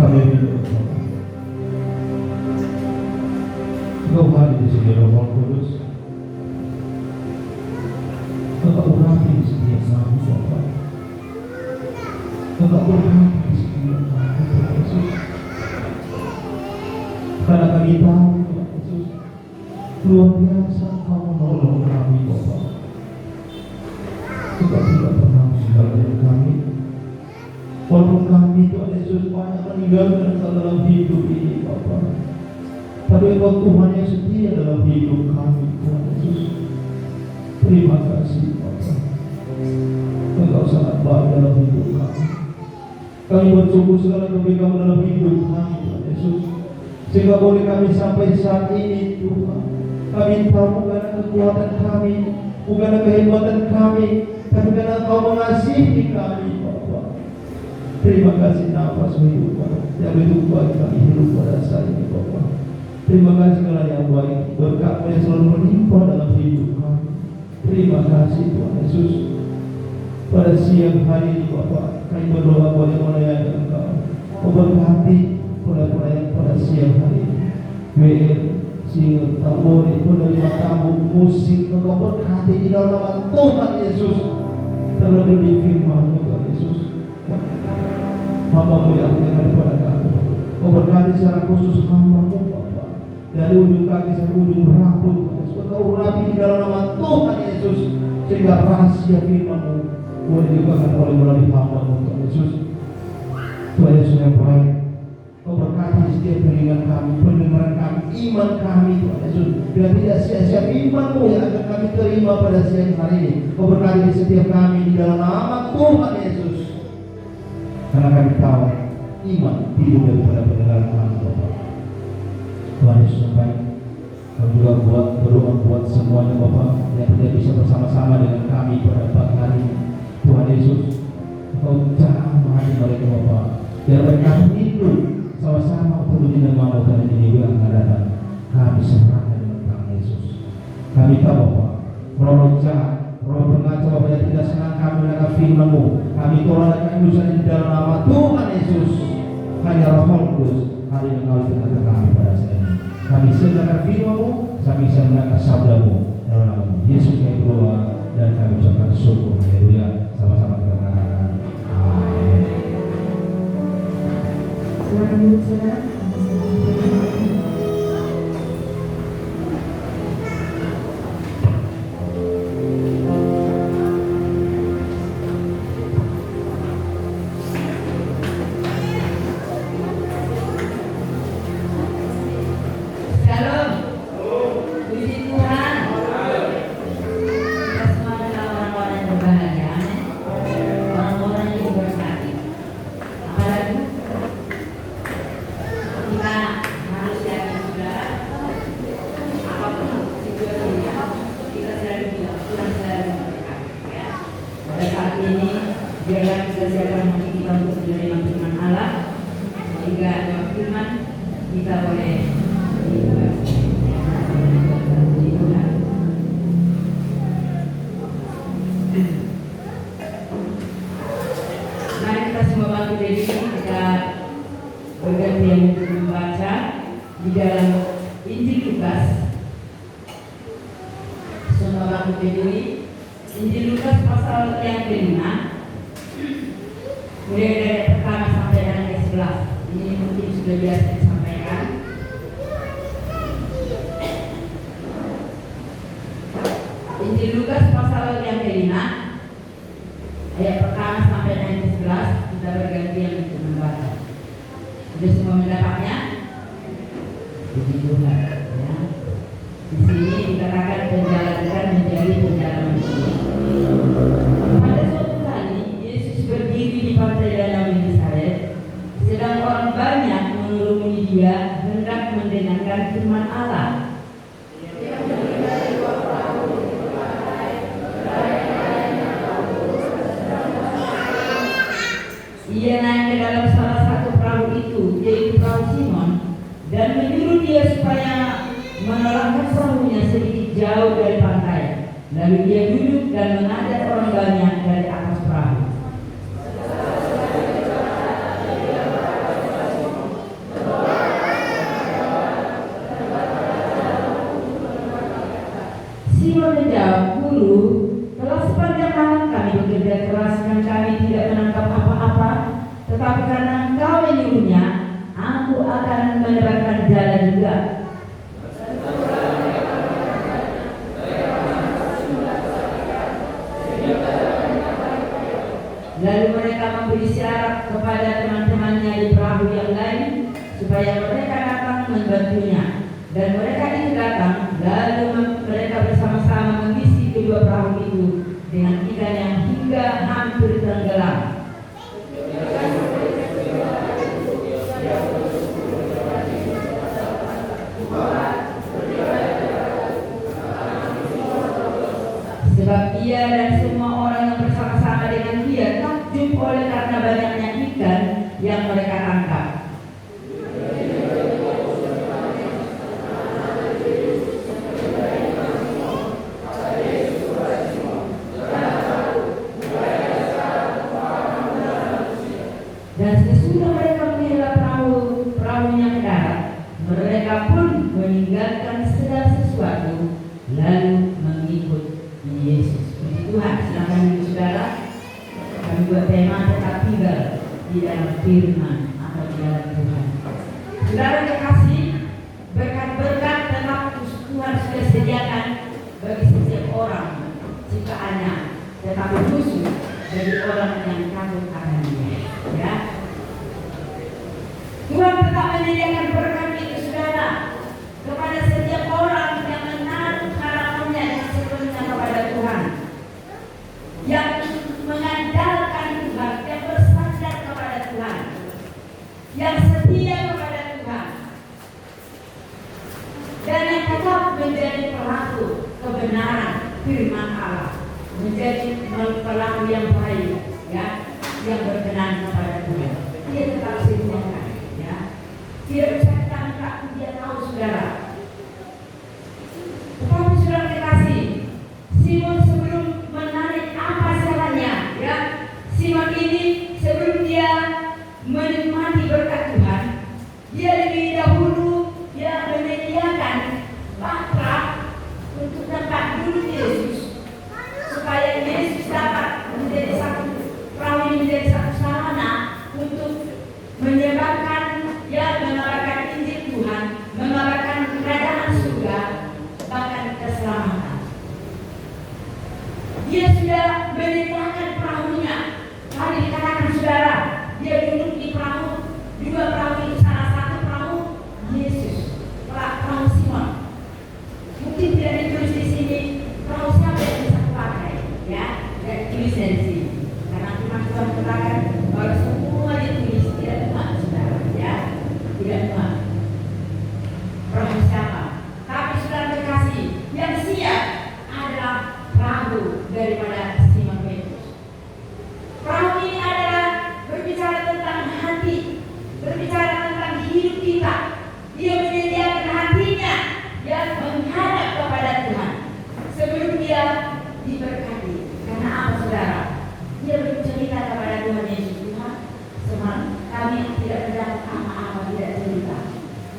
kami rindu Bapa. Engkau hadir di sini Roh Kudus. Engkau urapi di setiap kami Bapa. Engkau urapi di setiap kami Tuhan Yesus. Karena kami tahu Tuhan Yesus, luar biasa Engkau menolong kami Bapa. Engkau tidak pernah meninggalkan kami. Walaupun kami Tuhan Yesus banyak meninggalkan Engkau dalam hidup ini Bapa, tapi Engkau Tuhan yang setia dalam hidup kami Tuhan Yesus. Terima kasih Bapa. Engkau sangat baik dalam hidup kami. Kami bersyukur segala kebaikan dalam hidup kami Tuhan Yesus, sehingga boleh kami sampai saat ini Tuhan. Kami tahu bukan kekuatan kami, bukan kehebatan kami, tapi karena Engkau mengasihi kami Bapa. Terima kasih nafas hidup yang begitu baik kami hidup pada saat ini Bapa. Terima kasih segala yang baik, berkat-Mu yang selalu melimpah dalam hidup kami. Terima kasih Tuhan Yesus. Pada siang hari ini Bapa, kami berdoa boleh melayani Engkau. Memberkati pula yang pada siang hari ini. WR, single, tambor, penerima tamu, musik, Engkau berkati di dalam nama Tuhan Yesus. Terlebih di firman-Mu Tuhan Yesus. Hamba-Mu yang ada pada kami. Kau berkati secara khusus hamba-Mu Bapa, dari ujung kaki sampai ujung rambut. Kau urapi di dalam nama Tuhan Yesus, sehingga rahasia firman-Mu boleh dibukakan oleh melalui hamba-Mu Tuhan Yesus. Tuhan Yesus yang baik, Kau berkati setiap pendengaran kami, pendengaran kami, iman kami Tuhan Yesus. Biar tidak sia-sia iman-Mu yang akan kami terima pada siang hari ini. Kau berkati di setiap kami di dalam nama Tuhan Yesus. Karena kami tahu iman timbul daripada pendengaran kami Bapak. Tuhan Yesus yang baik, Kau juga berdoa buat semuanya Bapak yang tidak bisa bersama-sama dengan kami pada pagi hari ini. Tuhan Yesus, Kau jamah hati mereka Bapak, biar mereka hidup sama-sama untuk nama-Mu dan ini juga akan datang. Kami serahkan dengan Tuhan Yesus. Kami tahu Bapak, roh jahat, roh pengacau Bapak yang tidak senang kami mendengar firman-Mu, kami tolak dan kami usah di dalam nama Tuhan Yesus. Hanya Roh Kudus hari ini Kau berkata kami pada saat ini. Kami sedangkan firman-Mu, kami sedangkan sabda-Mu dalam nama Yesus kami berdoa dan kami ucapkan syukur. Haleluya. Sama-sama kita katakan amin. Selamat saudara. Ia naik ke dalam salah satu perahu itu, yaitu perahu Simon, dan menyuruh dia supaya menolakkan perahunya sedikit jauh dari pantai. Lalu dia duduk dan mengajak orang banyak dari atas perahu. yang mereka tangkap. Dan sesudah mereka menghela perahunya ke darat, mereka pun meninggalkan segala sesuatu lalu mengikut Yesus. Puji Tuhan. Silakan ibu saudara, kami buat tema tetap tinggal di dalam firman atau di dalam Tuhan. Saudara kekasih, berkat-berkat tetap Tuhan sudah sediakan bagi setiap orang ciptaannya, tetapi khusus bagi orang yang takut akan Dia. Ya, Tuhan tetap menyediakan berkat itu saudara kepada setiap orang yang menaruh harapannya sepenuhnya kepada Tuhan, yang mengandalkan Tuhan, yang bersandar kepada Tuhan, yang setia kepada Tuhan, dan yang tetap menjadi pelaku kebenaran firman Allah, menjadi pelaku yang baik, ya, yang berkenan kepada Tuhan. Dia tetap sediakan, ya. Tidak bisa kita minta, dia tahu saudara. Tetapi saudara kekasih, Simon sebelum menarik apa salahnya, ya? Simon ini sebelum dia menikmati berkat Tuhan, dia lebih dahulu dia menyediakan bahtera untuk tempat duduk Yesus, supaya Yesus dapat menjadi satu perahu ini menjadi satu sarana untuk menyebarkan, ya, mengabarkan Injil Tuhan, mengabarkan kerajaan surga, bahkan keselamatan. Dia sudah menyediakan perahunya. Tadi dikatakan saudara, dia duduk di perahu, dua perahu itu, salah satu perahu Yesus, perahu Simon. Mungkin tidak ditulis di sini perahu siapa yang bisa pakai, ya, tidak ditulis di sini. Karena Tuhan katakan bahwa semua ditulis, tidak muat saudara, ya, tidak muat. Perahu siapa? Tapi saudara kekasih, yang siap adalah perahu daripada Simon Petrus. Perahu ini adalah berbicara tentang hati, berbicara tentang hidup kita. Dia menyediakan hatinya yang menghadap kepada Tuhan sebelum dia diberkati. Karena apa saudara? Dia bercerita kepada Tuhan Yesus, Tuhan, semalam kami tidak mendapat apa-apa, tidak cerita.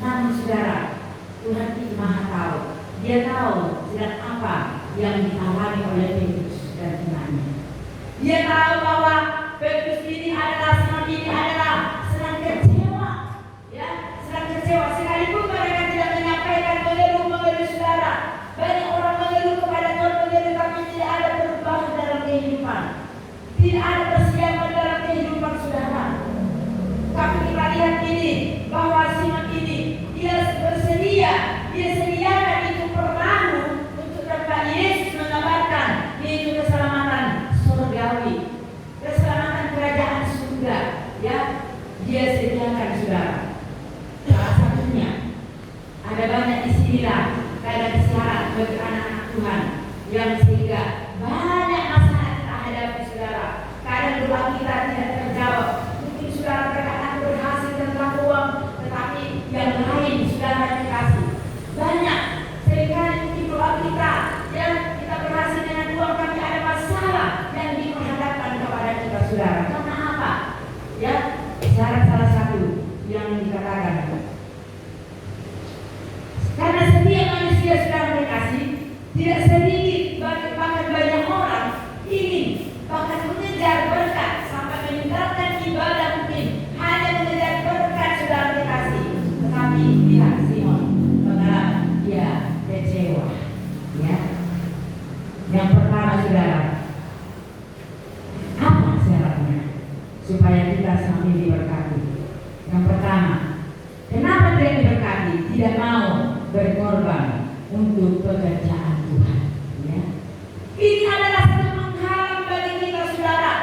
Namun saudara, Tuhan itu Maha tahu. Dia tahu sedang apa yang dialami oleh Petrus dan temannya. Dia tahu bahwa Petrus ini adalah sedang kecewa, ya, sedang kecewa. Sekalipun mereka tidak menyampaikan mengeluh saudara. Banyak orang mengeluh kepada Tuhan, tapi tidak ada perubahan dalam kehidupan, tidak ada persiapan dalam kehidupan saudara. Tapi kita lihat ini bahwa Simon ini dia bersedia, dia sediakan itu perahu untuk tempat Yesus mengabarkan yaitu keselamatan surgawi, keselamatan kerajaan surga, ya, dia sediakan saudara. Salah satunya ada banyak disinilah keadaan syarat bagi anak-anak Tuhan yang sehingga banyak masalah kita hadapi saudara. Kadang doa kita tidak terjawab. Mungkin saudara terkadang berhasil tentang uang, tetapi yang lain saudara dikasih banyak. Seringkali mungkin doa kita yang kita berhasil dengan uang, tapi ada masalah yang diperhadapkan kepada kita saudara. Karena apa? Ya, syarat salah satu yang dikatakan. Karena setiap manusia saudara dikasih, tidak sedikit bahkan banyak orang ingin bahkan mengejar berkat sampai meninggalkan ibadah, mungkin hanya mengejar berkat saudara dikasih. Tetapi lihat Simon mengalami dia kecewa, ya. Yang pertama saudara, apa syaratnya supaya kita sampai diberkati? Yang pertama, kenapa dia diberkati? Tidak mau berkorban untuk pekerjaan Tuhan, ya. Ini adalah satu penghalang bagi kita saudara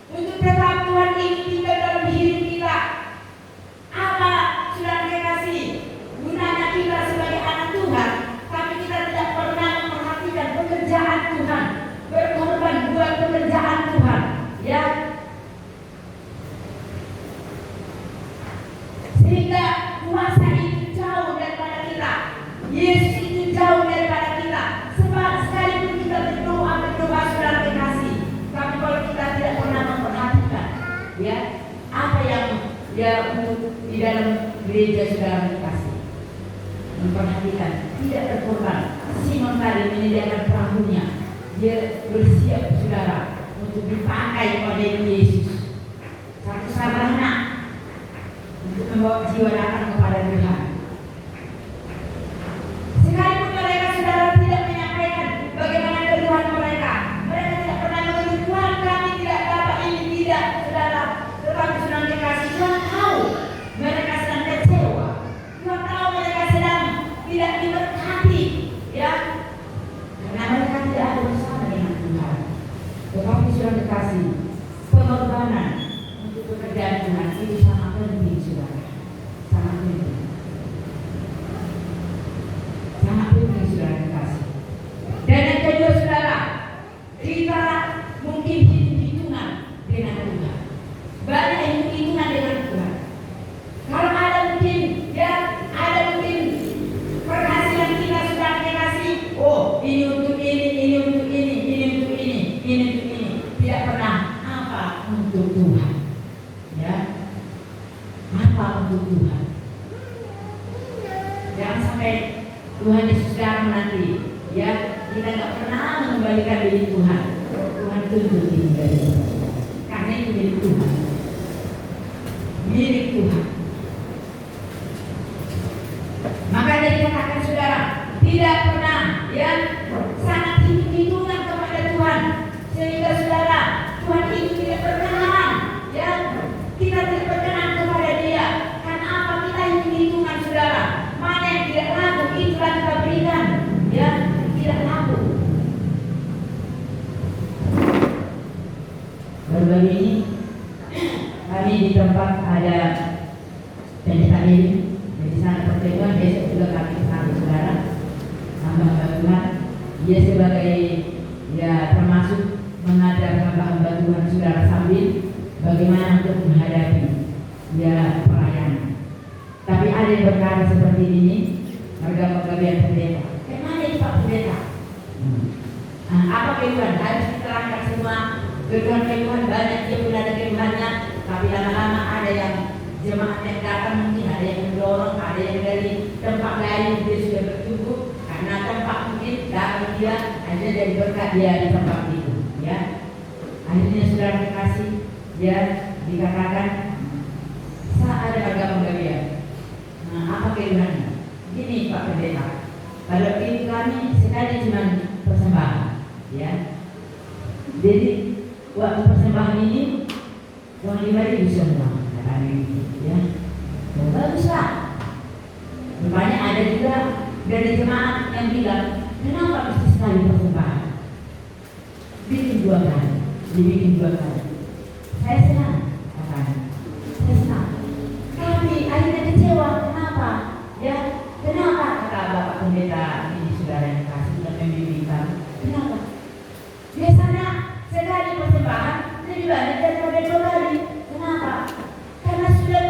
untuk tetap Tuhan ini tinggal dalam hidup kita. Apa saudara kekasih gunanya kita sebagai anak Tuhan, tapi kita tidak pernah memperhatikan pekerjaan Tuhan, berkorban buat pekerjaan Tuhan, ya. sehingga kuasa itu jauh daripada kita, Yesus itu jauh daripada kita. Sebab sekalipun kita berdoa saudara kekasih, tapi kalau kita tidak pernah memperhatikan ya apa yang untuk di dalam gereja saudara kekasih, memperhatikan tidak berkorban. Simon tadi menyediakan perahunya, dia bersiap saudara untuk dipakai oleh Yesus, satu sarana untuk membawa jiwa datang kepada Tuhan. Sekalipun mereka saudara tidak menyampaikan bagaimana keluhan mereka, mereka tidak pernah mengeluh, Tuhan kami tidak dapat ini, tidak saudara. Tetapi sedang dikasih, Tuhan tahu mereka sedang kecewa, Tuhan tahu mereka sedang tidak diberkati, ya, karena mereka tidak ada bersama dengan Tuhan. Tetapi sudah dikasih pengorbanan untuk pekerjaan Tuhan itu sangat penting saudara, sangat penting, sangat penting saudara dikasih. Dan yang kedua saudara, kita mungkin hitung-hitungan dengan Tuhan, banyak hitung-hitungan dengan Tuhan. Kalau ada mungkin ya, ada mungkin penghasilan kita sudah dikasih, oh ini untuk ini untuk ini untuk ini untuk ini, tidak pernah apa untuk Tuhan, ya, apa untuk Tuhan. Jangan sampai Tuhan Yesus datang nanti, ya, kita nggak pernah mengembalikan diri Tuhan. Tuhan tuntut ini dari kita, karena itu milik Tuhan, milik Tuhan. Makanya dikatakan saudara, tidak pernah ya sangat hitung-hitungan kepada Tuhan, sehingga saudara Tuhan itu tidak berkenan, ya, kita tidak berkenan kepada Dia. Karena apa? Kita hitung-hitungan saudara, mana yang tidak laku itulah kita berikan, ya, tidak laku. Baru-baru ini kami di tempat ada pendeta ini. Di sana pertemuan, besok juga kami kesana saudara, hamba Tuhan. Dia sebagai ya termasuk mengajar hamba Tuhan saudara sambil bagaimana untuk menghadapi ya perayaan. Tapi ada yang berkata seperti ini, harga penggabian pendeta. Bagaimana itu Pak Pendeta? Apa keluhan? Harus diterangkan semua keluhan banyak, dia pun ada keluhannya. Tapi lama-lama ada yang jemaat yang datang, mungkin ada yang mendorong, ada yang dari tempat lain dia sudah bertumbuh karena tempat mungkin datang dia hanya dari berkat dia di tempat itu, ya. Akhirnya sudah dikasih, ya, dikatakan saat ada harga penggabian. Nah, apa keluhannya? Gini Pak Pendeta, kalau ini kami sekali cuma persembahan, ya. Jadi waktu persembahan ini uang 5.000 semua. Ya, baguslah. Rupanya ada juga dari jemaat yang bilang, kenapa mesti sekali persembahan? Bikin 2 kali, dibikin 2 kali. Saya senang, katanya. Saya senang. Tapi akhirnya kecewa, kenapa? Ya, kenapa? Kata Bapak Pendeta ini saudara yang kasih dan membimbing kami. Kenapa? Biasanya sekali persembahan lebih banyak daripada 2 kali. Kenapa? Karena sudah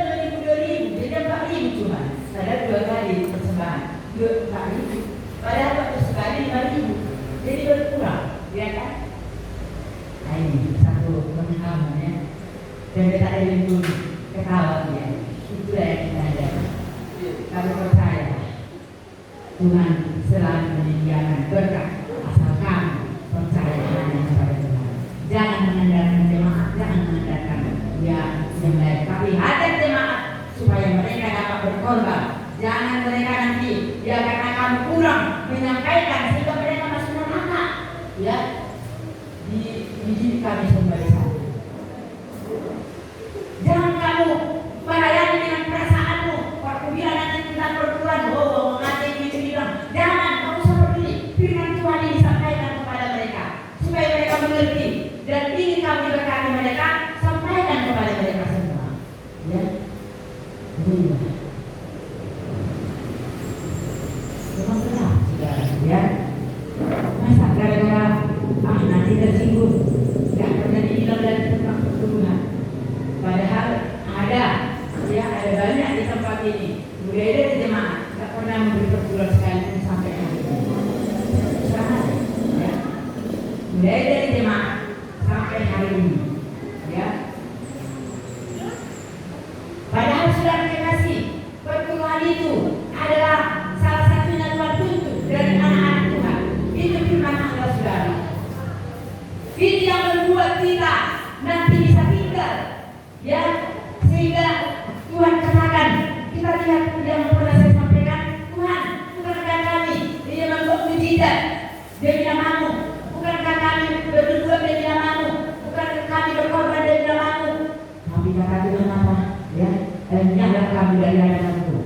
2.000, jadi 4.000 cuma. Padahal 2 kali persembahan, 4.000. Padahal waktu sekali 5.000, jadi berkurang, ya kan? Nah ini satu pengalaman ya. Dan kita itu ketawa dia. Itulah yang kita ada. Kalau percaya, Tuhan selalu menyediakan berkat asal kamu percaya hanya kepada Tuhan. Jangan mengandalkan jemaat, jangan mengandalkan ya yang lain, tapi hadir jemaat supaya mereka dapat berkorban. Jangan mereka nanti ya karena kamu kurang menyampaikan sehingga mereka masuk neraka, ya. Di kami kembali satu. Jangan kamu melayani dengan perasaanmu. Waktu bilang nanti tentang perempuan, oh nanti itu bilang, jangan kamu seperti firman Tuhan ini sampaikan kepada mereka supaya mereka mengerti dan ingin kamu berkati mereka, sampaikan kepada mereka semua, ya. Memang benar, saudara, ya. Masa gara-gara nanti tersinggung, nggak pernah dibilang dari tempat pertumbuhan. Padahal ada, ya, ada banyak di tempat ini, mulai dari jemaat nggak pernah memberi perpuluhan sekalipun sampai hari ini. Usaha, ya. Mulai dari jemaat sampai hari ini, ya. Padahal sudah dikasih perpuluhan itu adalah salah satunya Tuhan tuntut dari anak-anak Tuhan. Itu firman Allah, saudara. Ini yang membuat kita nanti bisa tinggal, ya, sehingga Tuhan katakan, kita lihat yang pernah saya sampaikan, Tuhan, bukankah kami dia membuat mujizat demi namamu, bukankah kami berdua demi namamu, bukankah kami berkorban demi namamu. Tapi kata Tuhan apa? Ya, enyahlah kamu dari hadapanku.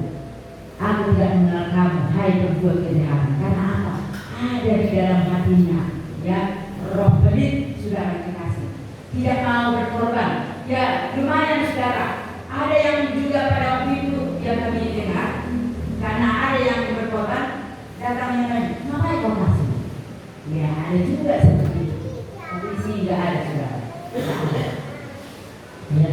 Aku tidak mengenal kamu, hai berbuat kejahatan. Karena apa? Ada di dalam hatinya, ya, roh pelit sudah dikasih. Tidak mau berkorban. Ya, lumayan saudara. Ada yang juga pada waktu itu yang kami dengar, karena ada yang berkorban, datang yang lain, ngapain kau kasih? Ya, ada juga seperti itu. Tapi sih nggak ada saudara. Ya.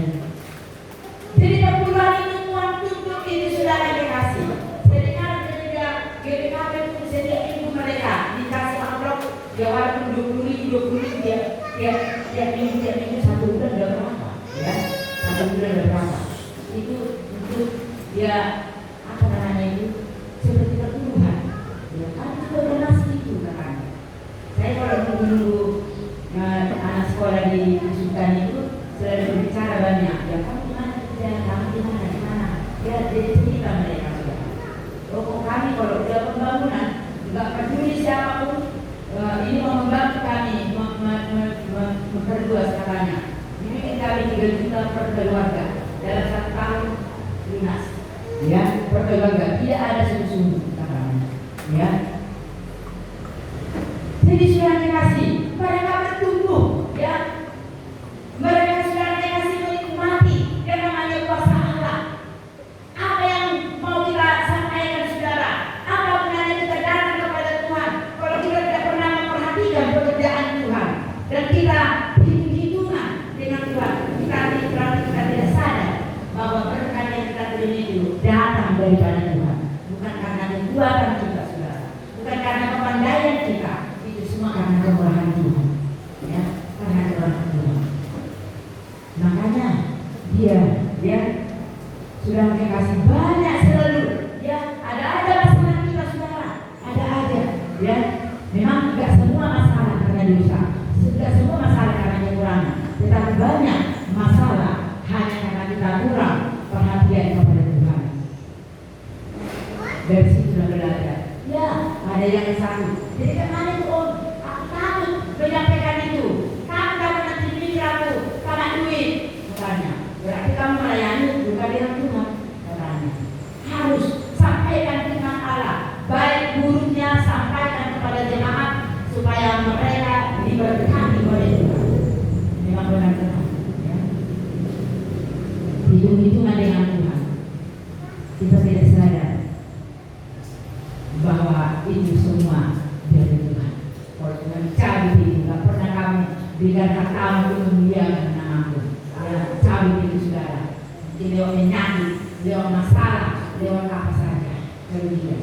Jadi perpuluhan itu Tuhan tuntut itu sudah dikasih. Jadi kan ketika GPKP itu setiap minggu mereka dikasih amplop, ya walaupun 20.000 ya tiap minggu 1 bulan udah berapa? Ya, 1 bulan udah berapa? Itu untuk ya apa namanya itu seperti perpuluhan. Ya kan sudah donasi itu katanya. Saya kalau menunggu anak sekolah di Sultan itu sudah berbicara banyak. Ya kamu di mana? Kamu di mana? Ya jadi cerita mereka sudah. Oh kami kalau udah pembangunan nggak peduli siapapun, ini mau membantu kami memperluas katanya. Ini kami 3 juta per keluarga dalam 1 tahun lunas. Ya, per keluarga tidak ada sungguh-sungguh katanya. Ya. Jadi sudah dikasih, mereka bertumbuh, ya. Mereka sudah dikasih menikmati yang namanya kuasa Allah. Apa yang mau kita sampaikan saudara? Apa gunanya kita datang kepada Tuhan kalau kita tidak pernah memperhatikan pekerjaan Tuhan dan kita hitung-hitungan dengan Tuhan? Kita tidak sadar bahwa berkat yang kita terima itu datang daripada Tuhan, bukan karena kekuatan kita saudara, bukan karena kepandaian kita, itu semua karena kemurahan Tuhan, ya, karena kemurahan Tuhan. Makanya dia sudah dikasih banyak selalu, ya, ada aja masalah kita saudara, ada aja, ya, memang tidak semua masalah karena dosa, tidak semua masalah karena kekurangan, tetapi banyak masalah hanya karena kita kurang perhatian kepada Tuhan. Dari situ sudah belajar. Ya, ada yang satu. Jadi kemana itu om? Aku takut menyampaikan itu. Kamu takut nanti mikir aku karena duit. Katanya. Berarti kamu melayani bukan dengan Tuhan. Katanya. Harus sampaikan firman Allah. Baik buruknya sampaikan kepada jemaat supaya mereka diberkati oleh Tuhan. Memang benar-benar. Ya. Hitung-hitungan dengan Tuhan. Kita tidak sadar bahwa itu semua dari Tuhan. Kalau Tuhan cabut itu, nggak pernah kamu berikan katamu untuk memuliakan namamu. Ya, cabut itu saudara. Jadi lewat menyanyi, lewat masalah, lewat apa saja. Kemudian.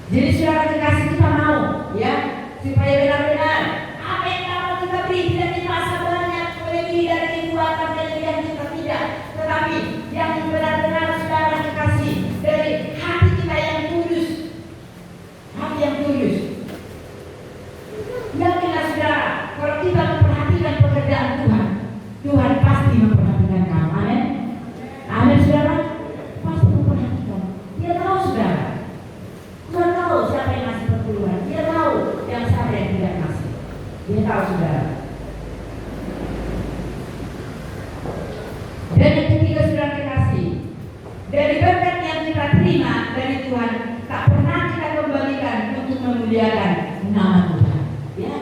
Jadi saudara dikasih kita mau, ya, supaya benar-benar apa yang dapat kita beri tidak dirasa banyak, lebih dari kekuatan dan yang kita tidak, tetapi yang benar-benar saudara dikasih dari hati kita yang tulus. Hati yang tulus. Yakinlah saudara, kalau kita memperhatikan pekerjaan Tuhan, Tuhan pasti memperhatikan kamu. Amin. Amin saudara. Pasti memperhatikan. Dia tahu saudara. Tuhan tahu siapa yang ngasih perpuluhan. Dia tahu yang siapa yang tidak ngasih. Dia tahu saudara. Dan yang ketiga sudah dikasih. Dari berkat yang kita terima dari Tuhan, tak pernah kita kembalikan untuk memuliakan nama Tuhan. Ya.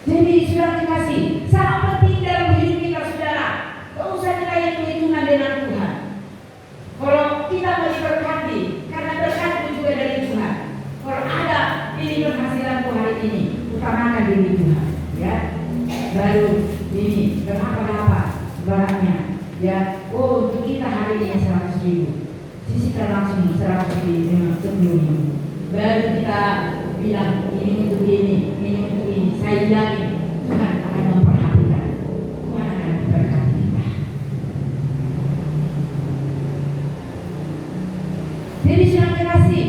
Jadi sudah dikasih. Sangat penting dalam hidup kita saudara. Tidak usah kita hitung-hitungan dengan Tuhan. Kalau kita mau diberkati, karena berkat itu juga dari Tuhan. Kalau ada ini penghasilanku hari ini, utamakan diri Tuhan. Ya. Baru ini berapa baratnya. Ya. Oh untuk kita hari ini 100.000. bilang ini untuk ini untuk ini. Saya bilangin Tuhan akan memperhatikan, Tuhan akan memberkati kita. Jadi sudah kasih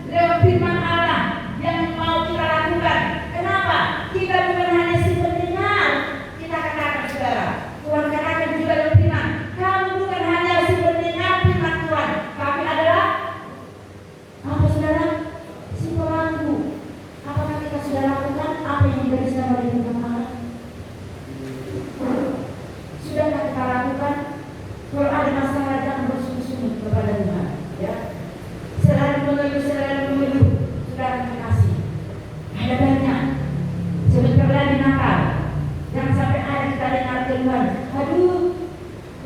lewat firman Allah yang mau kita lakukan. Kenapa? Kita bukan hanya seperti dengar, kita katakan saudara. Tuhan katakan juga dalam firman, kamu bukan hanya seperti dengar firman Tuhan, tapi adalah apa saudara? Si pelaku. Apakah kita sudah lakukan apa yang diberi sama di firman Allah? Sudahkah kita lakukan? Kalau ada masalah jangan bersungguh-sungguh kepada Tuhan, ya. Selalu mengeluh, sudah kasih. Ada banyak. Sebentar lagi Natal. Jangan sampai ada kita dengar keluhan. Aduh,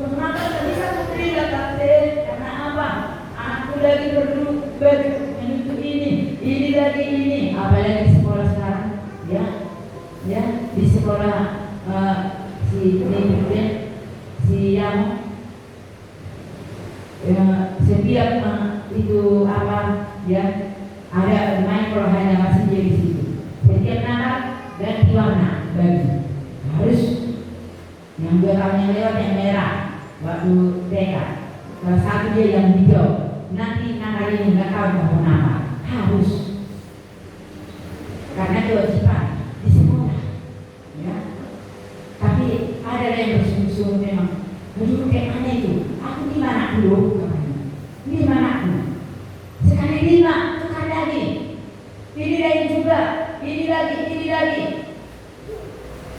Natal tak bisa putri datang deh. Karena apa? Aku lagi perlu baju menutup ini lagi ini. Apalagi di sekolah sekarang, ya di sekolah si David, si Yang. Setiap itu apa ya ada microhanya masih di situ. Setiap Natal ganti warna baju harus yang 2 tahun yang lewat yang merah waktu TK. Kalau satu dia yang hijau. Nanti Natal ini nggak tahu mau apa harus karena kewajiban di sekolah. Ya. Tapi ada yang bersungguh-sungguh memang. Dulu kayak mana itu? Aku di mana dulu? Di mana aku? Sekali 5, tukar lagi. Ini lagi juga, ini lagi.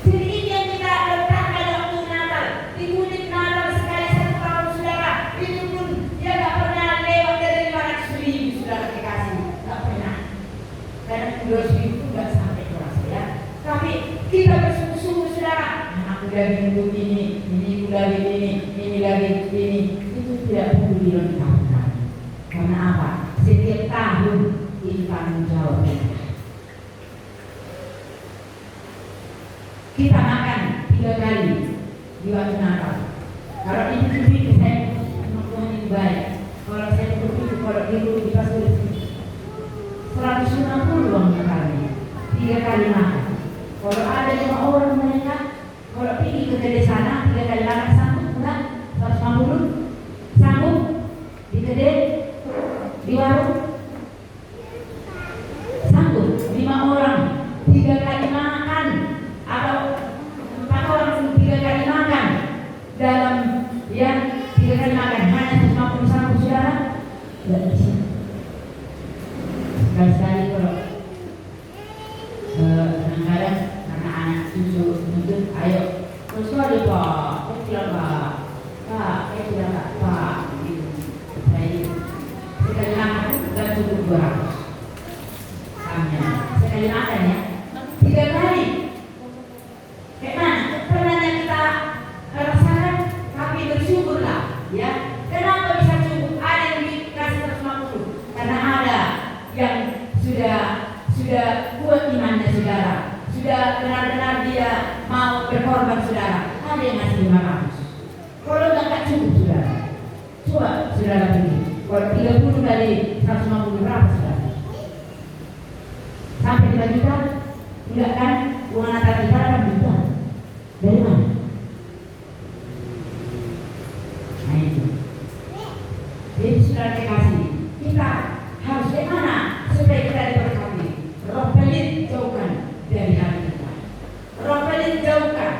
Jadi ini yang kita letakkan waktu Natal. Di kulit Natal sekali 1 tahun saudara. Itu pun dia gak pernah lewat dari 500.000 saudara kekasih. Gak pernah. Karena 200.000 gak sampai kelas ya. Tapi kita bersungguh-sungguh saudara. Aku lagi untuk ini lagi ini. Itu tidak perlu dilengkapkan. Karena apa? Setiap tahun ini tanggung jawab kita. Kita makan 3 kali di waktu Natal. Kalau itu saya Tuhan itu baik. Kalau saya itu kalau di pasir 150 uang kali 3 kali makan. Kalau ada 5 orang mereka kalau pergi ke kedai sana 3 kali makan sanggup enggak? 150 sanggup di kedai di warung sanggup 5 orang 3 kali makan atau 4 orang 3 kali makan dalam 3 kali makan hanya 150 sanggup saudara? Tidak bisa. Sekali-sekali kalau kadang-kadang anak-anak susu nuntut ayo terus ada pak kecil pak gitu. Saya sekali makan dan cukup 200 samnya sekali makan ya 3 kali kayak mana pernah kita rasakan tapi bersyukurlah ya. Kenapa bisa cukup? Ada yang dikasih 150 karena ada yang sudah kuat imannya saudara, sudah benar-benar dia mau berkorban saudara. Ada yang ngasih 500. Kalau enggak cukup saudara, coba saudara pergi. Kalau 30 kali 150 berapa saudara? Sampai 5 juta? Enggak kan? Uang Natal kita 8 juta. Dari mana? Nah itu. Jadi saudara kasih, kita harus dari mana supaya kita diberkati? Roh pelit jauhkan dari hati kita. Roh pelit jauhkan.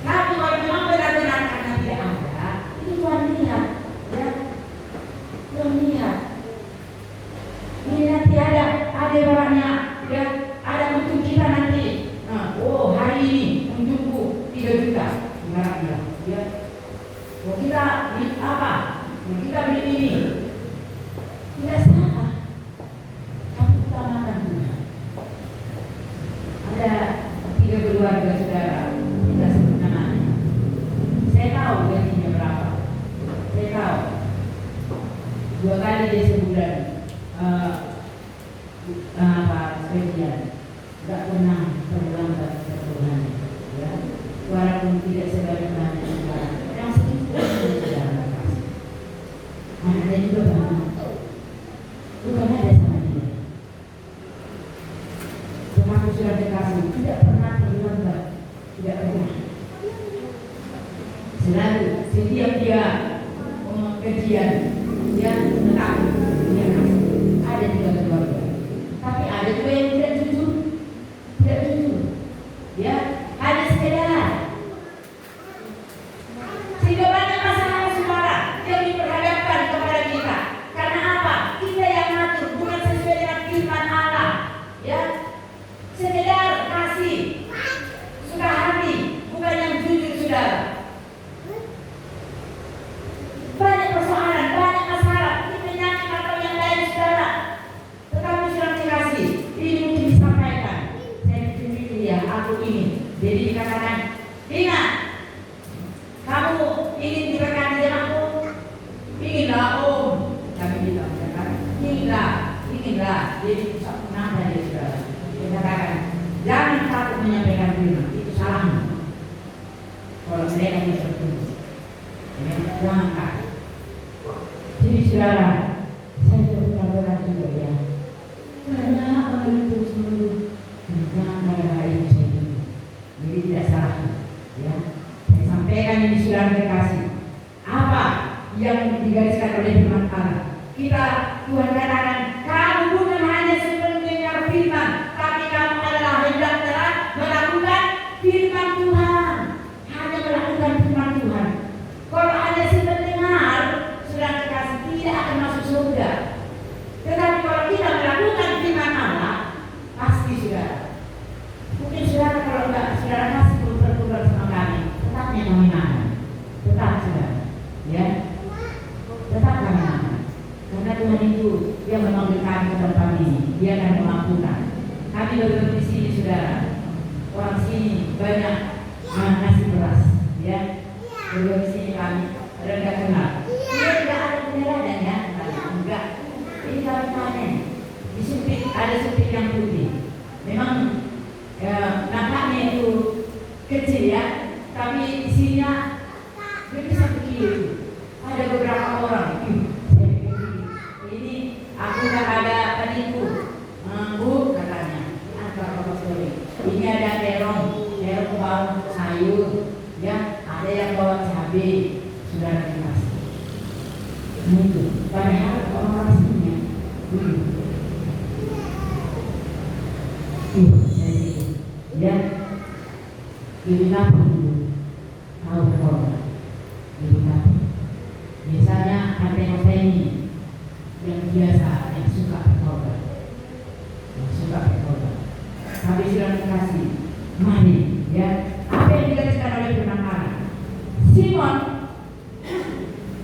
Tapi kalau memang benar-benar karena tidak ada, itu Tuhan lihat, ya. Tuhan lihat. Ini nanti ada orangnya, ya. Ada untuk kita nanti. Nah, hari ini untukku 3 juta. Benar-benar, ya. Oh, kita beli apa? Kita beli ini. Tidak salah. Tapi utamakan Tuhan. Ada 3 keluarga saudara. Kita sebut namanya. Saya tahu gajinya berapa. Saya tahu. 2 kali dia sebulan. Spesial. Tidak pernah terlambat sebulan. Ya. Walaupun tidak sebanyak yang sedikit saudara kasih. Ada juga banyak. selalu setiap dia kajian dia tetap dia kasih. Ada juga keluarga, tapi ada juga yang tidak jujur, ya hanya sekedar. Sehingga banyak masalah saudara yang diperhadapkan kepada kita. Karena apa? Kita yang ngatur, bukan sesuai dengan firman Allah, ya. Sekedar kasih, suka hati, bukan yang jujur, saudara. Banyak persoalan, banyak masalah, kita nyanyi atau yang lain, saudara. Tetapi sudah dikasih, ini mungkin disampaikan. Saya pikir ya, aku ini. Jadi dikatakan, ingat, kamu ingin diberkati jemaatku? Inginlah om. Kami bilang, inginlah. Jadi kenapa dia saudara? Dia katakan, jangan takut menyampaikan firman, itu salahmu. Kalau mereka bisa bertemu, jangan takut. Jadi saudara, saya benar-benar juga ya. Karena orang itu selalu jangan gara-gara itu saya dulu. Jadi tidak salah, ya. Saya sampaikan ini saudara terkasih. Apa yang digariskan oleh firman Allah? Kita Tuhan katakan, kamu bukan hanya mendengar firman, tapi kamu adalah hendaklah melakukan firman Tuhan. Hanya melakukan firman Tuhan. Kalau hanya mendengar, saudara terkasih, tidak akan masuk surga. Tetapi kalau kita melakukan firman Allah, pasti saudara. Mungkin saudara kalau enggak saudara kasih bertukar sama kami, tetapnya kami nahan. Tetap saudara, ya. Tetap kami nahan. Karena Tuhan itu dia memanggil kami ke tempat ini, dia akan memampukan. Kami baru di sini saudara. Orang sini banyak ngasih beras, ya. Baru di sini kami rendah kenal. Dia tidak ada peneradan ya, enggak. Ini kami panen. Di supit ada supit yang putih. Memang nampaknya itu kecil ya, tapi isinya bisa begitu. Ada beberapa orang, ini aku tak ada penipu, Bu katanya, apa sorry. Ini ada terong bawa sayur, ya, ada yang bawa cabai, sudah dikasih. Itu, padahal orang aslinya, ya, ini apa dulu? Tahu berkorban, ini apa? Misalnya ada ini yang biasa, yang suka berkorban, tapi sudah dikasih, mari, ya. Apa yang digariskan oleh firman Allah? Simon,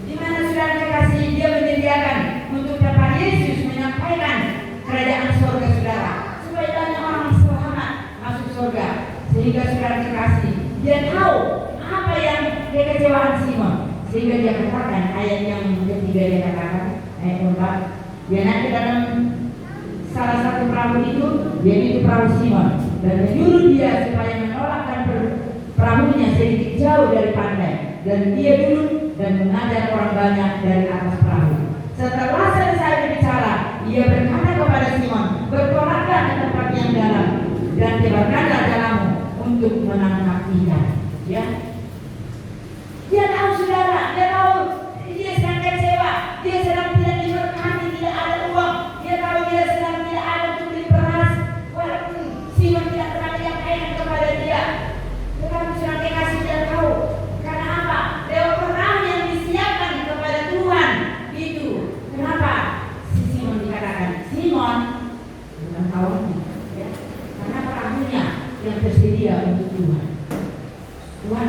di mana sudah dikasih, dia menyediakan untuk dapat Yesus menyampaikan kerajaan surga saudara, supaya banyak orang selamat masuk surga. Sehingga sudah dikasih, dia tahu apa yang kekecewaan Simon, sehingga dia katakan ayat yang ketiga, dia katakan ayat 4, dia naik ke dalam salah satu perahu itu, yaitu perahu Simon, dan menyuruh dia supaya menolakkan perahunya sedikit jauh dari pantai, dan dia duduk dan mengajar orang banyak dari atas perahu. Setelah selesai berbicara, ia berkata kepada Simon, bertolaklah ke tempat yang dalam dan tebarkanlah jalanmu untuk menangkap ikan. Ya, dia tahu saudara, dia tahu dia sedang kecewa, dia sedang tidak diberkati, tidak ada uang, dia tahu dia sedang tidak ada untuk beli beras, walaupun Simon tidak pernah menyampaikan kepada dia. Tetapi sudah dikasih, dia tahu. Karena apa? Lewat perahu yang disiapkan kepada Tuhan itu. Kenapa? Si Simon dikatakan Simon bukan kawannya, ya. Karena perahunya yang tersedia untuk Tuhan. Tuhan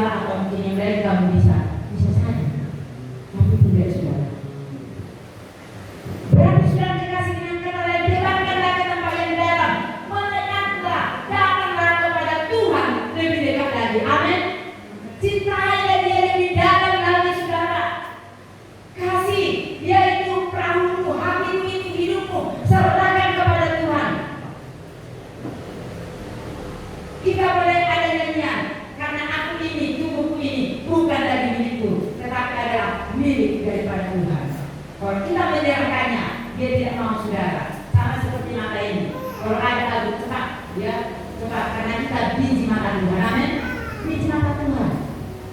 salah atau mungkin yang lain kamu bisa saja, tapi tidak saudara. Berarti sudah dikasih dengan kata lain, debatkanlah ke tempat yang dalam, mendekatlah, datanglah kepada Tuhan lebih dekat lagi. Amin. Cintailah Dia lebih dalam lagi saudara. Kasih Dia itu perahumu, hatimu itu hidupmu, serahkan kepada Tuhan. Kita boleh ada nyanyian, karena aku ini, tubuhku ini bukan dari milikku, tetapi adalah milik daripada Tuhan. Kalau kita menyerahkannya, Dia tidak mau saudara. Sama seperti mata ini. Kalau ada lagu cepat, ya cepat, karena kita biji mata Tuhan. Amin. Biji mata Tuhan,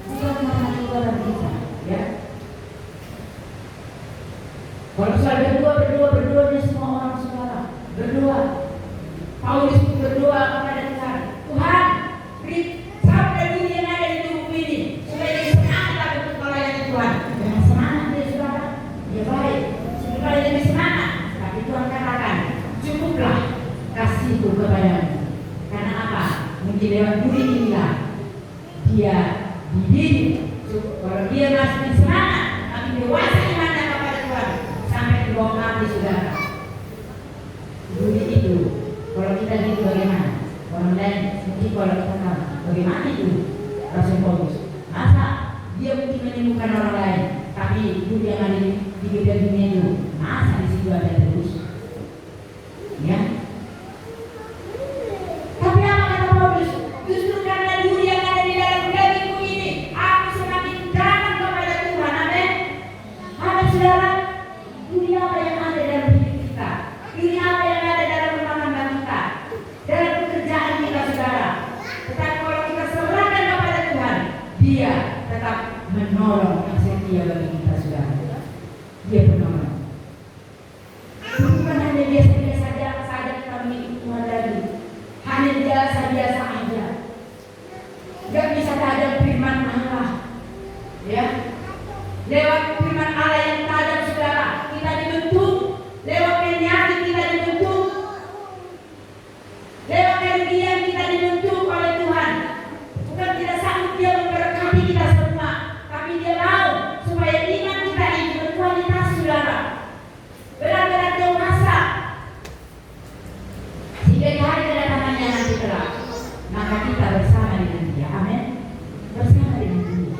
bukan mata Tuhan kita. Ya. Kalau sudah berdoa di semua orang saudara, berdoa. Paulus pun berdoa kepada Tuhan. Tuhan, beri sabda diri yang ada di tubuh ini supaya dia semangat untuk melayani Tuhan. Dengan semangat dia saudara, dia baik. Supaya dia lebih semangat. Tapi Tuhan katakan, cukuplah kasihku kepadamu. Karena apa? Mungkin lewat duri inilah dia dididik. Kalau dia masih semangat, tapi dewasa imannya kepada Tuhan sampai dibawa mati saudara. Duri itu, kalau kita hidup bagaimana? Orang lain mungkin kalau kita tahu bagaimana itu Rasul Paulus. Masa dia mungkin menyembuhkan orang lain, tapi duri yang ada di bidang dunia itu masa di situ ada terus? Ya. Tapi apa kata Paulus? Justru karena duri yang ada di dalam dagingku ini, aku semakin dekat kepada Tuhan. Amin. Amin saudara. Duri apa yang ada dalam hidup kita? Duri apa yang ada dalam rumah tangga kita? Dalam pekerjaan kita saudara. Tetapi kalau kita serahkan kepada Tuhan, Dia tetap menolong yang setia bagi kita saudara. Dia penolong. Bukan hanya biasa-biasa saja kita mengikuti Tuhan lagi. Hanya biasa-biasa aja. Gak bisa tajam firman Allah. Ya. Lewat firman Allah yang tajam saudara, kita dibentuk. Lewat penyakit kita dibentuk. Lewat kerugian kita dibentuk oleh Tuhan. Bukan tidak sanggup Dia memberkati kita semua, tapi Dia mau supaya iman kita ini berkualitas saudara. Benar-benar dewasa. Sehingga di hari kedatangannya nanti kelak, maka kita bersama dengan Dia. Amin. Bersama dengan Dia.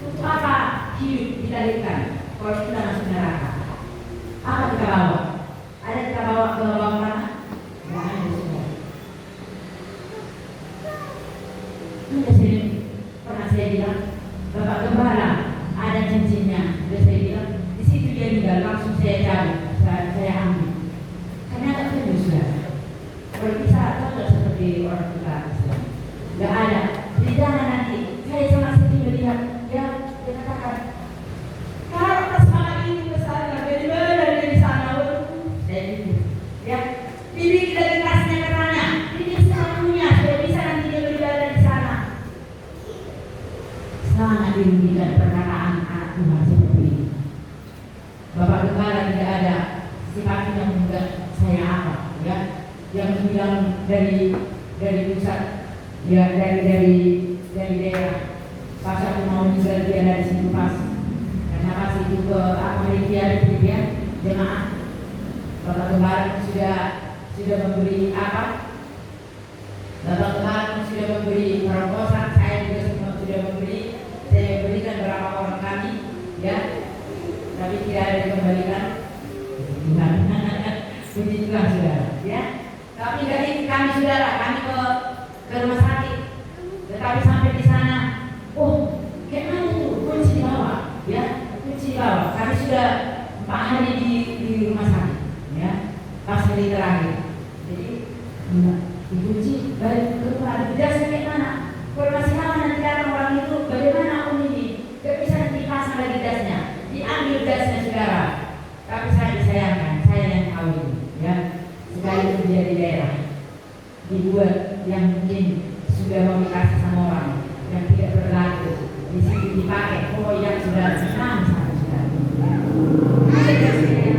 Untuk apa hidup dilahirkan kalau kita masuk neraka? Apa kita bawa? Ada kita bawa ke bawah mana? Tidak ada saudara. Pernah saya bilang, Bapak Gembala ada cincinnya. Sudah saya bilang, di situ dia tinggal, langsung saya cabut, saya ambil. Karena ada penuh saudara. Kalau bisa contoh seperti orang kita, tidak ada. Jadi jangan nanti saya sama sedih melihat dia katakan, kalau pas malam ini besar, dari mana dari sana, saya gitu. Ya, bibi kita dikasihnya ke sana, bibi satunya sudah bisa nanti dia beribadah di sana. Sangat dirugikan perkataan anak Tuhan seperti ini. Bapak Gembala tidak ada sifatnya yang membuat saya apa, ya, yang bilang dari pusat, ya dari daerah. Pas aku mau tinggal dia dari situ pas. Karena pas itu ke Amerika dia jemaah. Bapak Gembala sudah memberi apa? Bapak Gembala sudah memberi terobosan, saya juga semua sudah memberi. Saya berikan berapa orang kami, ya, tapi tidak ada dikembalikan. Begitulah saudara, ya. Tapi dari kami saudara, kami ke rumah sakit, tetapi sampai di sana, oh, kayak mana itu kunci di bawah, ya, kunci di bawah. Kami sudah 4 hari di rumah sakit, ya, pas hari terakhir. Jadi dikunci, balik ke rumah, ada jasnya kayak mana? Kalau masih lama nanti datang orang itu, bagaimana aku ini? Gak bisa dipasang lagi dasnya, diambil dasnya saudara. Tapi saya disayangkan, saya yang tahu ini, ya. Sekali itu dia di daerah, dibuat yang mungkin sudah mau dikasih sama orang yang tidak berlaku, di situ dipakai. Oh yang sudah senang sama saudara. Ada dasnya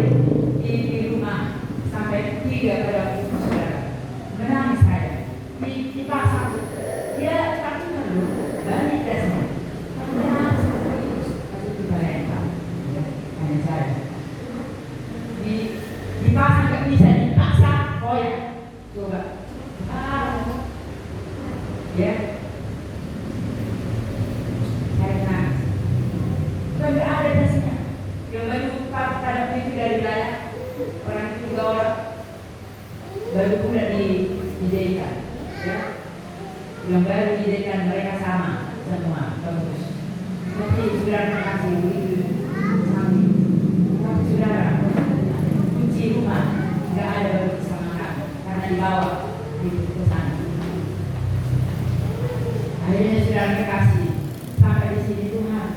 di rumah sampai 3 pada waktu saudara. Menangis saya, dipasang. Dia baru pula diideikan, ya. Yang baru diideikan mereka sama semua, bagus. Tapi saudara kasih begitu, tapi saudara kunci rumah nggak ada bagi sama kamu karena dibawa di perusahaan. Akhirnya saudara kasih sampai di sini Tuhan,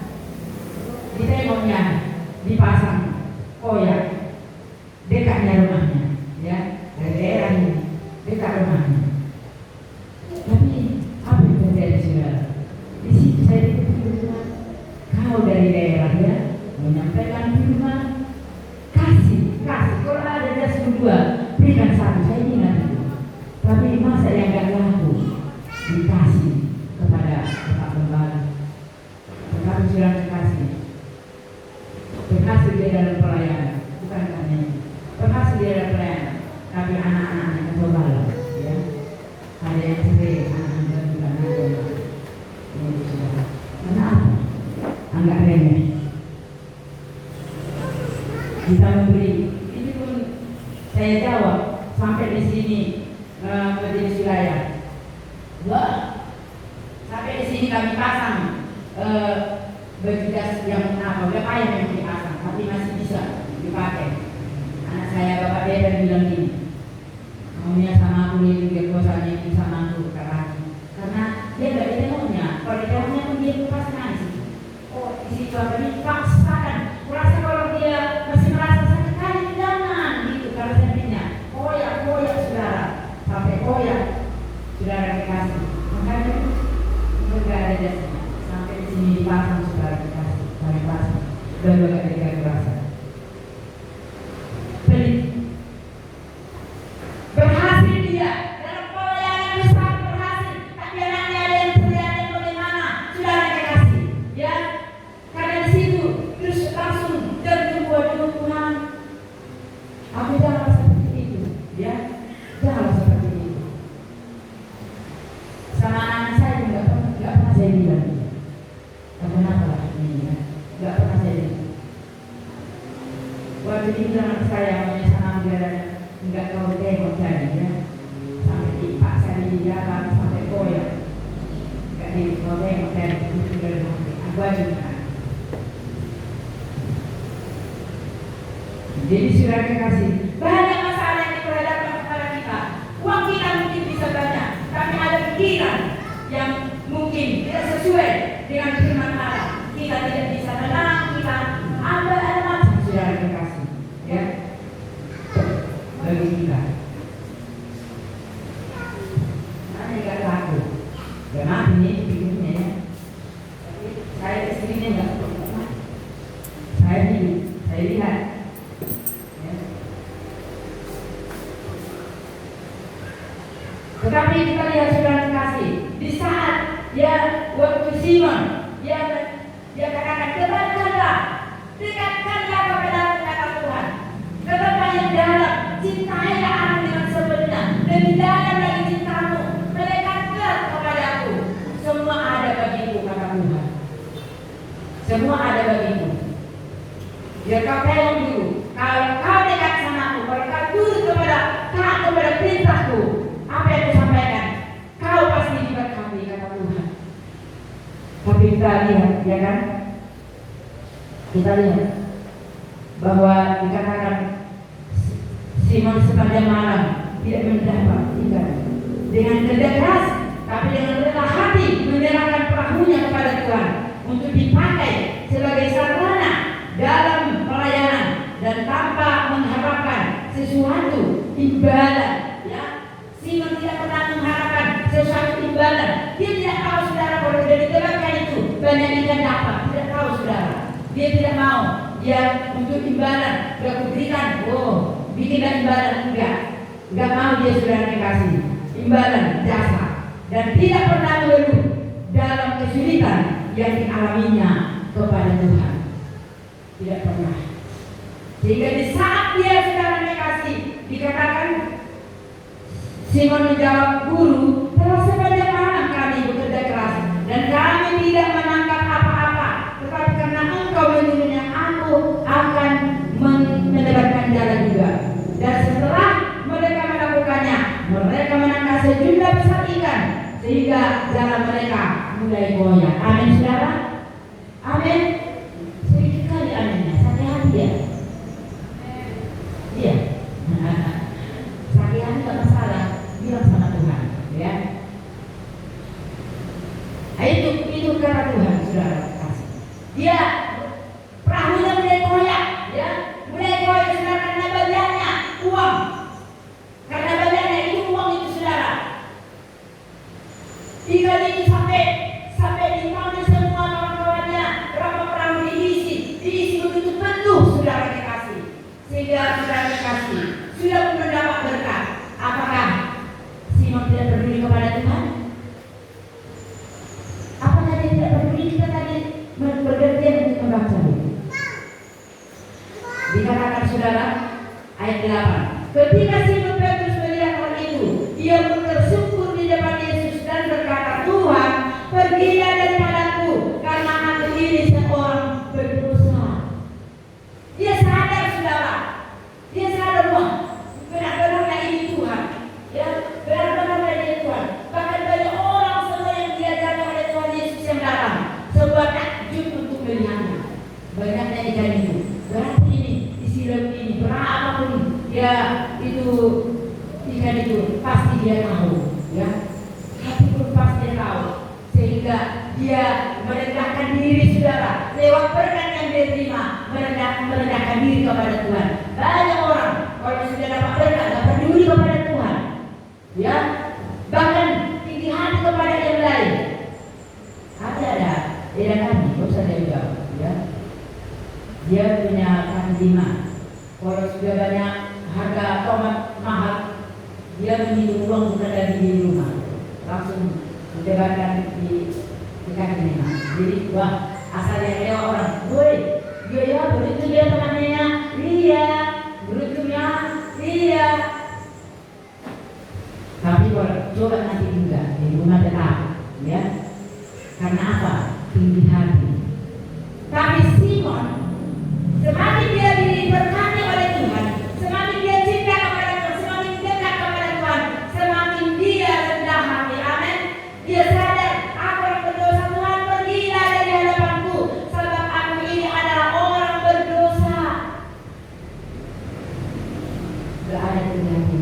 ditengoknya dipasang koyak dekatnya rumahnya, ya, dari daerah ini dekat rumahnya. Tapi apa yang terjadi saudara? Di situ saya dikatakan Tuhan, kau dari daerah ya menyampaikan firman, kasih. Kalau ada jas kedua, berikan satu. Saya ingat itu. Tapi masa yang gak laku dikasih kepada Bapak Gembala. Tetapi sudah dikasih. Berhasil dia dalam pelayanan, bukan hanya itu. Berhasil dia dalam pelayanan, tapi anak-anaknya Gembala, ya. Ada yang sering anak-anak juga Gembala. Ini sudah. Kenapa? Anggap remeh. Kita memberi. Ini pun saya jawab sampai di sini majelis wilayah. Wah, sampai di sini kami pasang baju jas yang apa? Udah payah yang dipasang, tapi masih bisa dipakai. Anak saya Bapak Deden bilang gini, maunya sama aku ini dia kosannya ini sama aku karena dia nggak ditengoknya. Kalau ditengoknya pun dia pas nangis. Oh, di situ apa ini paksakan. Kurasa kalau dia masih merasa sakit kali jangan gitu kalau sendirinya. Koyak saudara, sampai koyak saudara dikasih. Makanya nggak ada jasnya. Sampai di sini dipasang saudara dikasih, sampai pasang dan juga ketika kurasa. Berhasil dia dalam pelayanan besar berhasil. Tapi anaknya ada yang terlihat bagaimana saudara dikasih, ya. Karena di situ terus langsung terjumpa Tuhan. Aku jangan seperti itu, ya. Jangan seperti itu. Sama anak saya juga nggak pernah saya bilang. Kenapa lah ini? Ya? Nggak pernah saya bilang. Waktu itu anak saya sama dia nggak tahu tengok jadi, ya. Sampai dipaksa di jalan sampai koyak. Nggak tahu tengok jadi itu dari aku aja. Jadi sudah dikasih banyak masalah yang diperhadapkan kepada kita. Uang kita mungkin bisa banyak, tapi ada pikiran yang mungkin tidak sesuai dengan firman Allah. Kita tidak bisa tenang, kita ada macam sudah dikasih, ya, bagi kita. Mana yang laku? Jangan ini pikirnya, ya. Saya istrinya enggak. Saya lihat. Tetapi kita lihat saudara kasih di saat ya waktu Simon dia katakan dekatkanlah kepada kata Tuhan, tetaplah yang dalam, cintailah aku dengan sebenar, lebih dalam lagi cintamu, melekatkan kepada aku. Semua ada bagiku kata Tuhan. Semua ada bagiku. Ya kau tengok dulu, kalau kau dekat sama aku, kalau kau turut kepada perintahku, apa yang disampaikan, kau pasti diberkati kata Tuhan. Tapi kita lihat, ya kan? Kita lihat bahwa dikatakan Simon sepanjang malam tidak mendapat ikan. Dengan kerja keras, tapi dengan rela hati menyerahkan perahunya kepada Tuhan untuk dipakai sebagai sarana dalam pelayanan dan tanpa mengharapkan sesuatu imbalan. Ya, Simon tidak pernah mengharapkan sesuatu imbalan. Dia tidak tahu saudara kalau sudah diterapkan itu banyak ikan dapat. Tidak tahu saudara. Dia tidak mau. Dia untuk imbalan. Sudah kuberikan. Bikinlah imbalan. Enggak mau dia sudah dikasih imbalan jasa. Dan tidak pernah mengeluh dalam kesulitan yang dialaminya kepada Tuhan. Tidak pernah. Sehingga di saat dia sudah dikasih, dikatakan Simon menjawab, guru, telah sepanjang malam kami bekerja keras dan kami tidak menangkap apa-apa. Tetapi karena engkau menyuruhnya, aku akan mendapatkan jalan juga. Dan setelah mereka melakukannya, sehingga jalan mereka mulai goyah. Amin saudara. Amin. Sedikit kali aminnya. Sakit hati ya. Iya. Sakit hati tak masalah. Bilang sama Tuhan, ya. Itu kata Tuhan, saudara. Dia perahunya mulai goyah, ya. Mulai goyah saudara karena banyaknya uang. Karena banyaknya itu uang itu saudara. Ikan ini sampai dipanggil semua kawan-kawannya. Berapa perahu diisi begitu penuh saudara dikasih. Sehingga saudara dikasih sudah mendapat berkat. Apakah Simon tidak peduli kepada Tuhan? Apakah dia tidak peduli? Kita tadi bergantian untuk membaca. Dikatakan saudara ayat 8. Ketika Simon Petrus melihat hal itu, ia pun tersungkur di depan Yesus dan berkata, Tuhan, pergilah daripadaku, karena aku ini seorang berdosa. Dia sadar saudara, dia sadar bahwa benar-benarnya ini Tuhan, ya, benar-benarnya ini Tuhan. Bahkan banyak orang semua yang diajarkan oleh Tuhan Yesus yang datang, sebuah takjub untuk melihatnya. Banyaknya ikan itu, berarti ini, isi laut ini, berapapun ya itu ikan itu pasti dia tahu, ya. Hati pun pasti dia tahu, sehingga dia merendahkan diri saudara lewat berkat yang dia terima, merendahkan diri kepada Tuhan. Banyak orang kalau sudah dapat berkat tak peduli kepada Tuhan, ya, bahkan tinggi hati kepada yang lain. Ada kami, kok saya jawab, ya. Dia punya kaki 5. Kalau sudah banyak harga tomat mahal, dia menyimpan uang bukan lagi di rumah, langsung didebarkan di kaki 5. Jadi wah, asal yang lewat orang, woi, dia beruntung dia temannya, iya, beruntungnya, iya. Tapi kalau coba nanti juga di rumah tetap, ya, karena apa? Tinggi hati. Tapi Simon, semakin dia diberkati oleh Tuhan, semakin dia cinta kepada Tuhan, semakin dekat kepada Tuhan, semakin dia rendah hati. Amin. Dia sadar, aku orang berdosa, Tuhan, pergilah dari hadapanku, sebab aku ini adalah orang berdosa. Gak ada terjadi.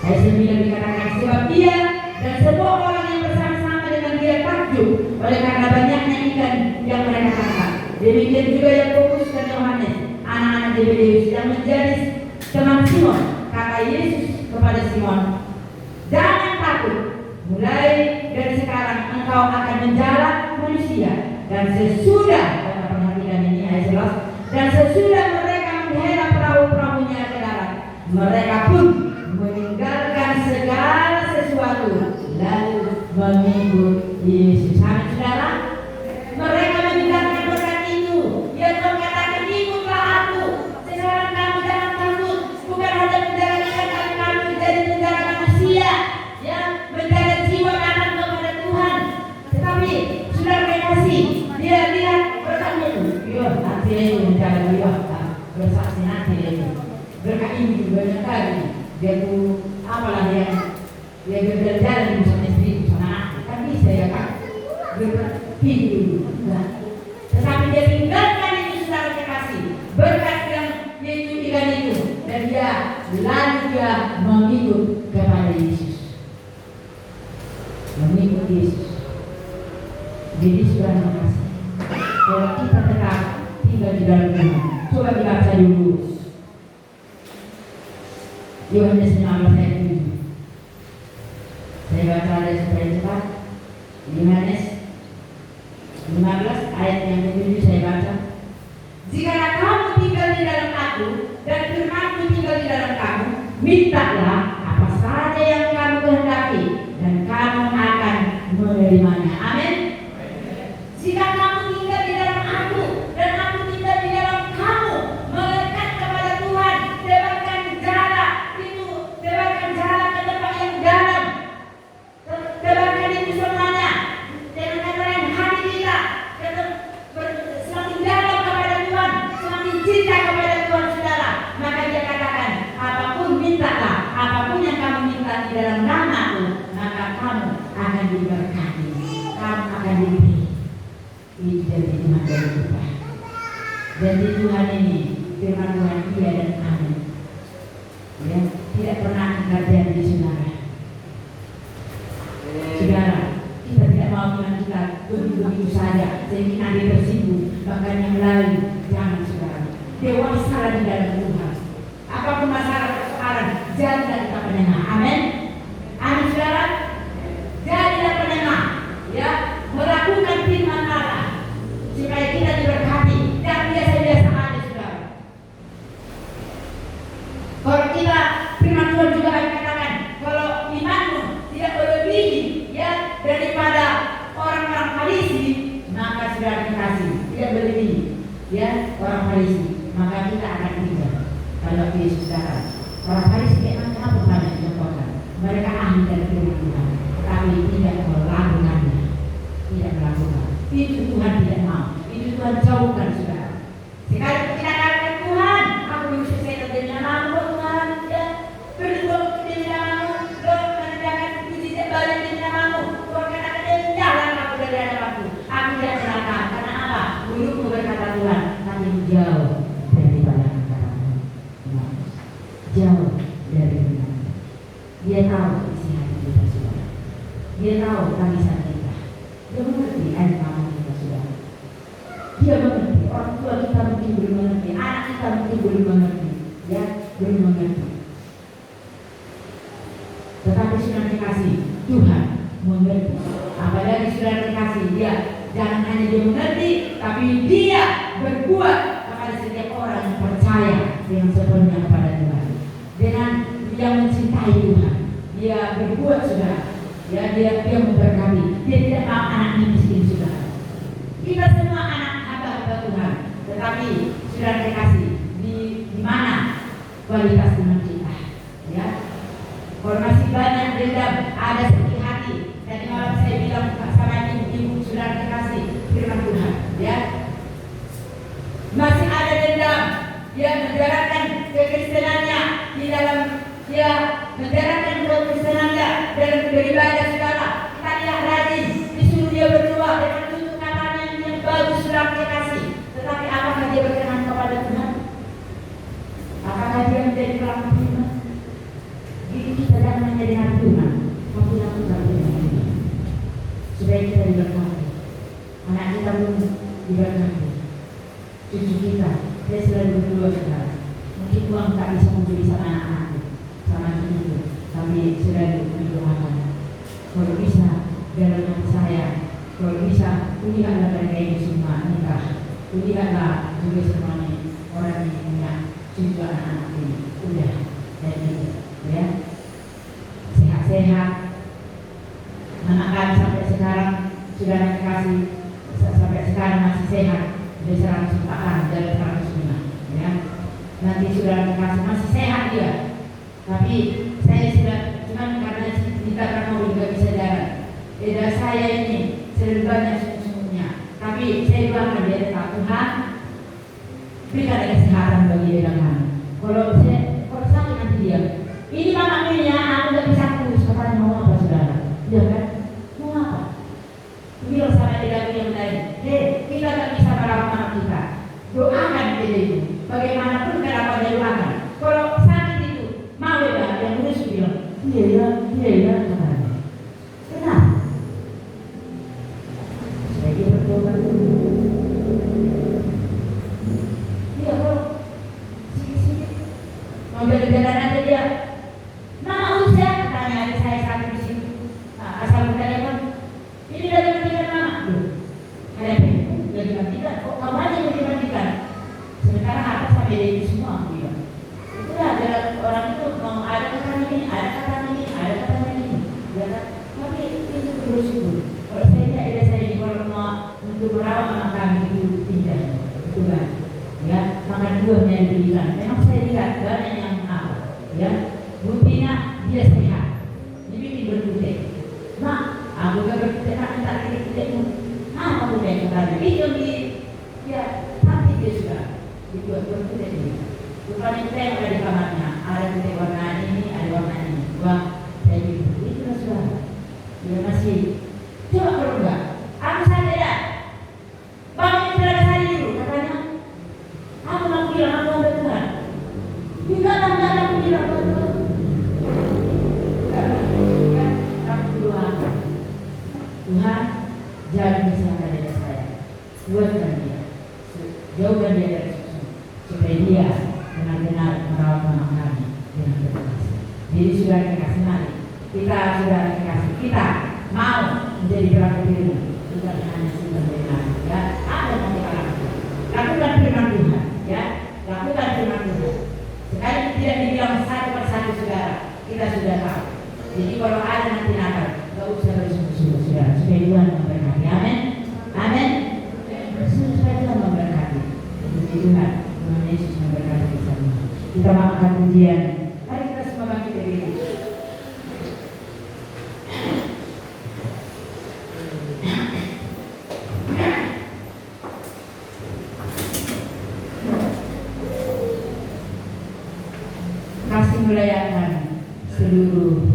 Ayat 9 dikatakan, sebab dia dan semua orang yang bersama-sama dengan dia takjub oleh karena banyaknya ikan yang mereka tangkap. Demikian juga Yakobus dan Yohanes, anak-anak Zebedeus yang menjadi teman Simon. Kata Yesus kepada Simon, jangan takut, mulai dari sekarang engkau akan menjala manusia. Dan sesudah, perhatikan ini ayat 11, dan sesudah mereka menghela perahu-perahunya ke darat, mereka pun meninggalkan segala sesuatu lalu mengikut Yesus. Amin saudara. Mereka meninggalkan berkat itu. Ya Tuhan katakan, ikutlah aku. Sekarang kamu jangan takut. Bukan hanya menjalankan kamu menjadi penjara manusia, ya, menjaga jiwa anak kepada Tuhan. Tetapi saudara kasih, dia lihat berkatnya itu. Yo, nanti dia menjaga jiwa, bersaksi nanti dia. Berkat ini banyak kali. Dia tuh apalah dia berjalan bersama istri, bersama anaknya, kan bisa ya kan, berpikir dulu. Nah, tetapi dia tinggalkan itu saudara kekasih, berkat yang yaitu ikan itu, dan dia lalu dia mengikut kepada Yesus, mengikut Yesus. Jadi saudara kasih, kalau kita tetap tinggal di dalam Tuhan, coba dibaca dulu Yohanes 15 ayat 7. Saya baca ada supaya cepat. Yohanes 15 ayat yang ke-7 saya baca. Jika kamu tinggal di dalam aku dan firman-Ku tinggal di dalam kamu, mintalah apa saja yang kamu kehendaki dan kamu akan menerimanya. Amin. Jika kamu tinggal di dalam aku dan aku tinggal di dalam kamu, melekat kepada Tuhan, debarkan jala itu, debarkan jala ke tempat yang dalam, debarkan itu semuanya dengan lain hati kita semakin dalam kepada Tuhan, semakin cinta kepada Tuhan saudara. Maka dia katakan, apapun mintalah, apapun yang kamu minta diberkati, kamu akan diberi. Itu janji Tuhan dari kita. Janji Tuhan ini, firman Tuhan iya dan amin. Ya, tidak pernah ingkar janji saudara. Saudara, kita tidak mau iman kita begitu saja sehingga nanti tersinggung, bahkan yang lain. Jangan saudara, dewasalah di dalam Tuhan. Apapun masalah persoalan, jadilah kita penengah. Amin. Amin saudara. Jadilah penengah, ya, melakukan firman Allah supaya kita diberkati. Dan biasa-biasa aja saudara. Kalau kita firman Tuhan juga katakan, kalau imanmu tidak melebihi ya daripada orang-orang Farisi, maka saudara dikasih tidak melebihi ya orang Farisi, maka kita akan tinggal. Kalau Yesus datang, orang Farisi memang apa banyak dicontohkan. Mereka ahli dari firman Tuhan, tapi tidak melakukannya, tidak melakukan. Itu Tuhan tidak mau. Itu Tuhan jauhkan saudara. Sekali kita katakan Tuhan, aku bisa selesai dari namamu Tuhan, ya berdoa dari namamu, doa menandakan puji balik dari namamu. Tuhan katakan jalan aku dari hadapanku. Aku tidak celaka karena apa? Mulutmu berkata Tuhan, tapi jauh daripada katamu. Jauh dari benar. Dia tahu isi hati kita saudara. Dia tahu tangisan kita. Dia mengerti air mata kita saudara. Dia mengerti. Orang tua kita mungkin belum mengerti. Anak kita mungkin belum mengerti. Ya, belum mengerti. Tetapi sudah dikasih Tuhan mengerti. Apalagi sudah dikasih dia. Jangan hanya dia mengerti, tapi dia berbuat kepada setiap orang yang percaya dengan sepenuhnya kepada Tuhan. Dengan yang mencintai Tuhan, dia berbuat saudara. Ya, dia memberkati. Dia tidak mau anaknya miskin saudara. Kita semua anak hamba Tuhan, tetapi sudah dikasih di mana kualitas iman kita. Ya, kalau masih banyak dendam, ada sakit hati. Tadi malam saya bilang sama ibu sudah dikasih firman Tuhan. Ya, masih ada dendam. Dia menjalankan kekristenannya di dalam dia menjalankan kekristenannya dalam beribadah segala. Kita lihat rajin, disuruh dia berdoa dengan tutur katanya yang bagus sudah dia kasih. Tetapi apakah dia berkenan kepada Tuhan? Apakah dia menjadi pelaku firman? Jadi kita jangan hanya dengan Tuhan, tapi lakukan dengan Tuhan. Supaya kita diberkati. Anak kita pun diberkati. Cucu kita, dia selalu berdua saudara. Mungkin uang tak bisa membeli sama anak-anakku, sama cucu, tapi selalu mendoakan. Kalau bisa dalam hati saya, kalau bisa kuliahlah mereka ini semua nikah, kuliahlah juga semuanya orang yang punya cucu anak-anak ini. Udah, jadi ya sehat-sehat. Anak kami sampai sekarang sudah dikasih, sampai sekarang masih sehat. Dia 104 dari 105 ya. Nanti sudah dikasih masih sehat dia. Tapi saya sudah cuma karena kita mau juga bisa jalan. Beda saya ini sering banyak sungguh-sungguhnya. Tapi saya doakan dia tetap Tuhan berikan kesehatan bagi dia kami. Kalau sakit nanti dia. Ini mama punya aku nggak bisa kurus. Katanya mau apa saudara? Dia kan mau apa? Bilang sama dia yang lain. Kita tak bisa merawat anak kita. Doakan dia itu. Bagaimanapun kenapa dia doakan. Kalau sakit itu, mau ya yang urus bilang, iya katanya. Kenapa? Saya berdoa dulu. Dia kalau sikit-sikit mau jalan-jalan aja dia. Mama urus ya katanya ada saya sakit di situ. Asal bukan telepon. Ini dari matikan mama. Ada dari matikan. Kok kamu aja yang dimatikan? Sementara apa sampai dari semua dia. Itulah ada orang itu mau ada kata ini, ada kata ini, ada kata ini. Ya kan? Tapi itu bersyukur. Kalau saya tidak ada saya ini kalau mau untuk merawat anak kami itu tidak, itu kan? Ya, makan buahnya diberikan. Memang saya lihat banyak yang apa? Ya, buktinya dia sehat. Dibikin berkutik. Mak, aku gak berkutik, tak kutikmu. Apa kutik katanya? Itu di, ya, tapi dia sudah dibuat berkutik ini. Bukan itu yang ada di kamarnya. Ada kutik warna ini, ada warna ini. Wah, saya bilang, itulah sudah. Dia masih kasih. Coba kalau enggak, aku saja dah. Bangun saudara saya dulu, katanya. Aku nak bilang aku ada Tuhan. Tidak aku bilang Tuhan. Aku Tuhan, Tuhan, jangan misalkan dari saya. Buatkan dia, jauhkan dia dari susu, supaya dia benar-benar merawat anak kami dengan berkasih. Jadi sudah dikasih mari, kita sudah dikasih, kita mau menjadi berlaku diri, bukan hanya simpan benar. Ya, apa yang mau kita lakukan? Lakukan firman Tuhan, ya, lakukan firman Tuhan. Sekali tidak dibilang satu persatu saudara, kita sudah tahu. Jadi kalau ada nanti nakal, tak usah bersungguh-sungguh saudara, supaya Tuhan memberkati. Amin, amin. Supaya Tuhan memberkati. Puji Tuhan, Tuhan Yesus memberkati kita semua. Kita makan pujian. Mari kita semua bangkit berdiri. Kasih melayakan seluruh